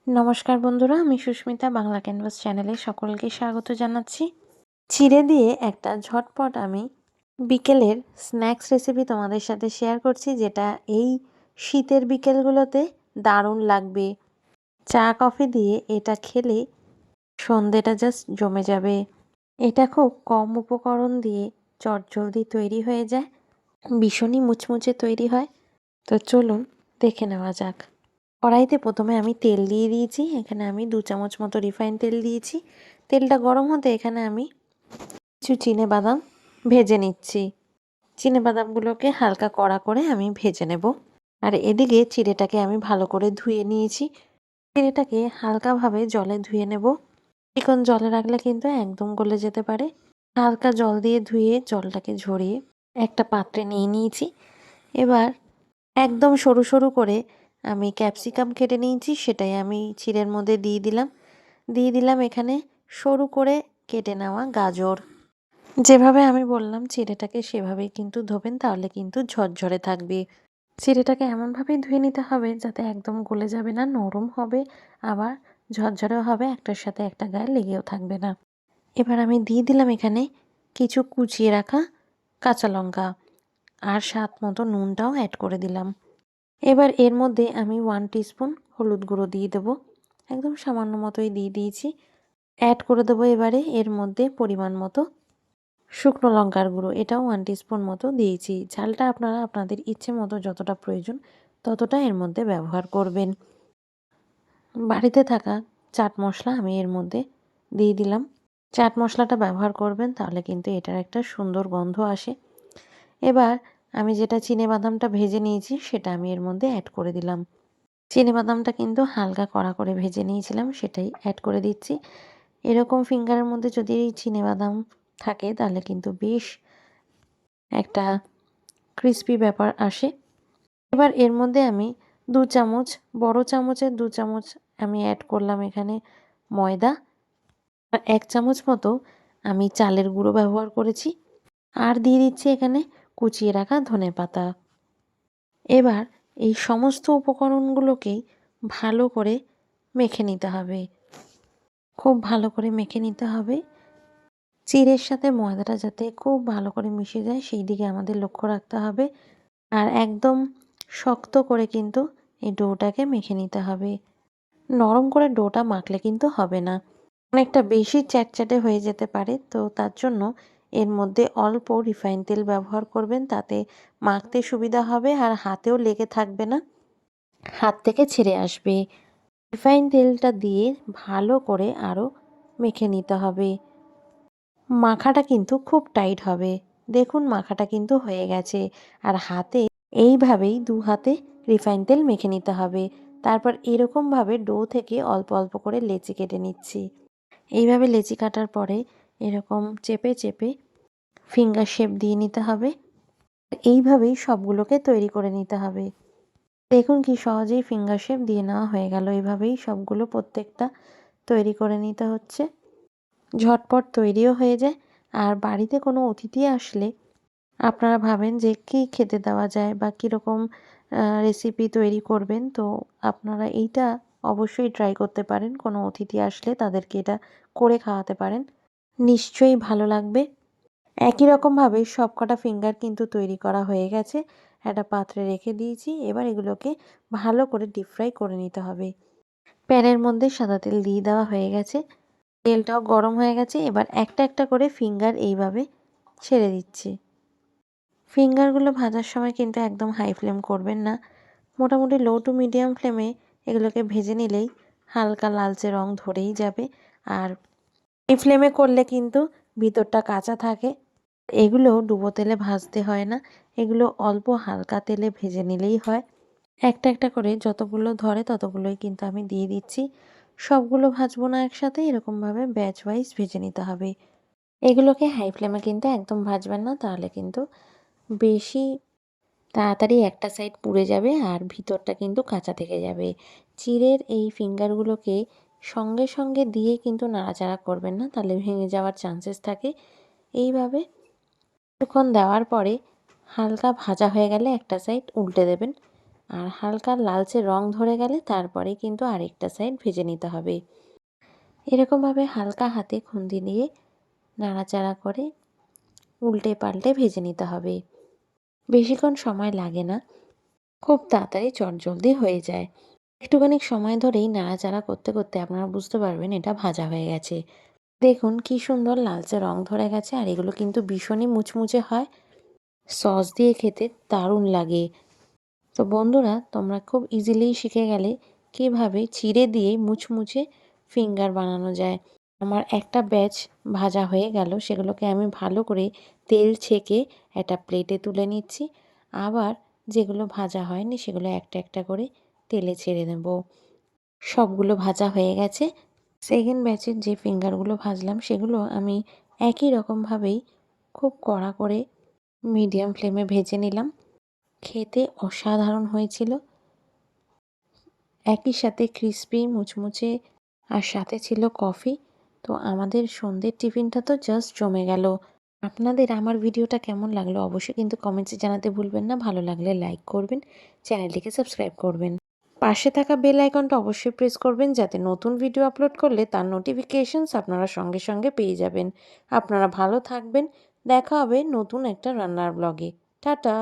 নমস্কার বন্ধুরা, আমি সুস্মিতা বাংলা ক্যানভাস চ্যানেলে সকলকে স্বাগত জানাচ্ছি। চিড়ে দিয়ে একটা ঝটপট আমি বিকেলের স্ন্যাক্স রেসিপি তোমাদের সাথে শেয়ার করছি, যেটা এই শীতের বিকেলগুলোতে দারুণ লাগবে। চা কফি দিয়ে এটা খেলে সন্ধেটা জাস্ট জমে যাবে। এটা খুব কম উপকরণ দিয়ে চটজলদি তৈরি হয়ে যায়, ভীষণই মুচমুচে তৈরি হয়। তো চলুন দেখে নেওয়া যাক। কড়াইতে প্রথমে আমি তেল দিয়ে দিয়েছি। এখানে আমি 2 চামচ মতো রিফাইন তেল দিয়েছি। তেলটা গরম হতে এখানে আমি কিছু চিনেবাদাম ভেজে নিচ্ছি। চিনেবাদামগুলোকে হালকা কড়া করে আমি ভেজে নেব। আর এদিকে চিড়েটাকে আমি ভালো করে ধুয়ে নিয়েছি। চিড়েটাকে হালকাভাবে জলে ধুয়ে নেব। চিকন জলে রাখলে কিন্তু একদম গলে যেতে পারে। হালকা জল দিয়ে ধুয়ে জলটাকে ঝরিয়ে একটা পাত্রে নিয়ে নিয়েছি। এবার একদম সরু সরু করে আমি ক্যাপসিকাম কেটে নিয়েছি, সেটাই আমি চিড়ের মধ্যে দিয়ে দিলাম এখানে সরু করে কেটে নেওয়া গাজর। যেভাবে আমি বললাম চিড়েটাকে সেভাবেই কিন্তু ধোবেন, তাহলে কিন্তু ঝরঝরে থাকবে। চিড়েটাকে এমনভাবেই ধুয়ে নিতে হবে যাতে একদম গলে যাবে না, নরম হবে, আবার ঝরঝরেও হবে, একটার সাথে একটা গায়ে লেগেও থাকবে না। এবার আমি দিয়ে দিলাম এখানে কিছু কুচিয়ে রাখা কাঁচা লঙ্কা, আর স্বাদ মতো নুনটাও অ্যাড করে দিলাম। এবার এর মধ্যে আমি 1 টিস্পুন হলুদ গুঁড়ো দিয়ে দেবো। একদম সামান্য মতোই দিয়ে দিয়েছি। অ্যাড করে দেবো এবারে এর মধ্যে পরিমাণ মতো শুকনো লঙ্কার গুঁড়ো, এটাও 1 টিস্পুন মতো দিয়েছি। ঝালটা আপনারা আপনাদের ইচ্ছে মতো যতটা প্রয়োজন ততটা এর মধ্যে ব্যবহার করবেন। বাড়িতে থাকা চাট মশলা আমি এর মধ্যে দিয়ে দিলাম। চাট মশলাটা ব্যবহার করবেন, তাহলে কিন্তু এটার একটা সুন্দর গন্ধ আসে। এবার আমি যেটা চিনেবাদামটা ভেজে নিয়েছি সেটা আমি এর মধ্যে অ্যাড করে দিলাম। চিনেবাদামটা কিন্তু হালকা কড়া করে ভেজে নিয়েছিলাম, সেটাই অ্যাড করে দিচ্ছি। এরকম ফিঙ্গারের মধ্যে যদি এই চিনেবাদাম থাকে তাহলে কিন্তু বেশ একটা ক্রিস্পি ব্যাপার আসে। এবার এর মধ্যে আমি 2 চামচ, বড় চামচের 2 চামচ আমি অ্যাড করলাম এখানে ময়দা। আর 1 চামচ মতো আমি চালের গুঁড়ো ব্যবহার করেছি। আর দিয়ে দিচ্ছি এখানে কুচিয়ে রাখা ধনেপাতা। এবার এই সমস্ত উপকরণগুলোকেই ভালো করে মেখে নিতে হবে। খুব ভালো করে মেখে নিতে হবে। চিড়ের সাথে ময়দাটা যাতে খুব ভালো করে মিশে যায় সেই দিকে আমাদের লক্ষ্য রাখতে হবে। আর একদম শক্ত করে কিন্তু এই ডোটাকে মেখে নিতে হবে। নরম করে ডোটা মাখলে কিন্তু হবে না, অনেকটা বেশি চ্যাটচ্যাটে হয়ে যেতে পারে। তো তার জন্য এর মধ্যে অল্প রিফাইন তেল ব্যবহার করবেন, তাতে মাখতে সুবিধা হবে আর হাতেও লেগে থাকবে না, হাত থেকে ছেড়ে আসবে। রিফাইন তেলটা দিয়ে ভালো করে আরও মেখে নিতে হবে। মাখাটা কিন্তু খুব টাইট হবে। দেখুন মাখাটা কিন্তু হয়ে গেছে। আর হাতে এইভাবেই 2 হাতে রিফাইন তেল মেখে নিতে হবে। তারপর এরকমভাবে ডো থেকে অল্প অল্প করে লেচি কেটে নিচ্ছি। এইভাবে লেচি কাটার পরে এরকম চেপে চেপে ফিঙ্গার শেপ দিয়ে নিতে হবে। এইভাবেই সবগুলোকে তৈরি করে নিতে হবে। দেখুন কি সহজেই ফিঙ্গার শেপ দিয়ে নেওয়া হয়ে গেল। এইভাবেই সবগুলো প্রত্যেকটা তৈরি করে নিতে হচ্ছে। ঝটপট তৈরিও হয়ে যায়। আর বাড়িতে কোনো অতিথি আসলে আপনারা ভাবেন যে কী খেতে দেওয়া যায় বা কীরকম রেসিপি তৈরি করবেন, তো আপনারা এইটা অবশ্যই ট্রাই করতে পারেন। কোনো অতিথি আসলে তাদেরকে এটা করে খাওয়াতে পারেন, নিশ্চয়ই ভালো লাগবে। একই রকমভাবে সবকটা ফিঙ্গার কিন্তু তৈরি করা হয়ে গেছে। একটা পাত্রে রেখে দিয়েছি। এবার এগুলোকে ভালো করে ডিপ ফ্রাই করে নিতে হবে। প্যানের মধ্যে সাদা তেল দিয়ে দেওয়া হয়ে গেছে, তেলটাও গরম হয়ে গেছে। এবার একটা একটা করে ফিঙ্গার এইভাবে ছেড়ে দিচ্ছি। ফিঙ্গারগুলো ভাজার সময় কিন্তু একদম হাই ফ্লেম করবেন না, মোটামুটি লো টু মিডিয়াম ফ্লেমে এগুলোকে ভেজে নিলেই হালকা লালচে রং ধরেই যাবে। আর এই ফ্লেমে করলে কিন্তু ভিতরটা কাঁচা থাকে। এগুলো ডুবো তেলে ভাজতে হয় না, এগুলো অল্প হালকা তেলে ভেজে নিলেই হয়। একটা একটা করে যতগুলো ধরে ততগুলোই কিন্তু আমি দিয়ে দিচ্ছি। সবগুলো ভাজবো না একসাথে, এরকমভাবে ব্যাচ ওয়াইজ ভেজে নিতে হবে। এগুলোকে হাই ফ্লেমে কিন্তু একদম ভাজবেন না, তাহলে কিন্তু বেশি তাড়াতাড়ি একটা সাইড পুড়ে যাবে আর ভিতরটা কিন্তু কাঁচা থেকে যাবে। চিড়ের এই ফিঙ্গারগুলোকে সঙ্গে সঙ্গে দিয়ে কিন্তু নাড়াচাড়া করবেন না, তাহলে ভেঙে যাওয়ার চান্সেস থাকে। এইভাবে কিছুক্ষণ দেওয়ার পরে হালকা ভাজা হয়ে গেলে একটা সাইড উল্টে দেবেন। আর হালকা লালচে রং ধরে গেলে তারপরে কিন্তু আরেকটা সাইড ভেজে নিতে হবে। এরকমভাবে হালকা হাতে খুন্তি দিয়ে নাড়াচাড়া করে উল্টে পাল্টে ভেজে নিতে হবে। বেশিক্ষণ সময় লাগে না, খুব তাড়াতাড়ি চটজলদি হয়ে যায়। একটুখানি সময় ধরেই নাড়াচাড়া করতে করতে আপনারা বুঝতে পারবেন এটা ভাজা হয়ে গেছে। দেখুন কি সুন্দর লালচে রং ধরে গেছে, আর এগুলো কিন্তু ভীষণই মুচমুচে হয়, সস দিয়ে খেতে দারুণ লাগে। তো বন্ধুরা, তোমরা খুব ইজিলি শিখে গেলে কিভাবে চিড়ে দিয়ে মুচমুচে ফিঙ্গার বানানো যায়। আমার একটা ব্যাচ ভাজা হয়ে গেল, সেগুলোকে আমি ভালো করে তেল ছেঁকে একটা প্লেটে তুলে নিচ্ছি। আবার যেগুলো ভাজা হয়নি সেগুলো একটা একটা করে তেলে ছেড়ে দেব। সবগুলো ভাজা হয়ে গেছে। সেকেন্ড ব্যাচের যে ফিঙ্গারগুলো ভাজলাম সেগুলো আমি একই রকমভাবেই খুব কড়া করে মিডিয়াম ফ্লেমে ভেজে নিলাম। খেতে অসাধারণ হয়েছিল, একই সাথে ক্রিসপি মুচমুচে, আর সাথে ছিল কফি। তো আমাদের সন্ধ্যের টিফিনটা তো জাস্ট জমে গেল। আপনাদের আমার ভিডিওটা কেমন লাগলো অবশ্যই কিন্তু কমেন্টসে জানাতে ভুলবেন না। ভালো লাগলে লাইক করবেন, চ্যানেলটিকে সাবস্ক্রাইব করবেন। পাশে থাকা বেল আইকনটা অবশ্যই প্রেস করবেন যাতে নতুন ভিডিও আপলোড করলে তার নোটিফিকেশনস আপনারা সঙ্গে সঙ্গে পেয়ে যাবেন। আপনারা ভালো থাকবেন। দেখা হবে নতুন একটা রান্নার ব্লগে। টাটা।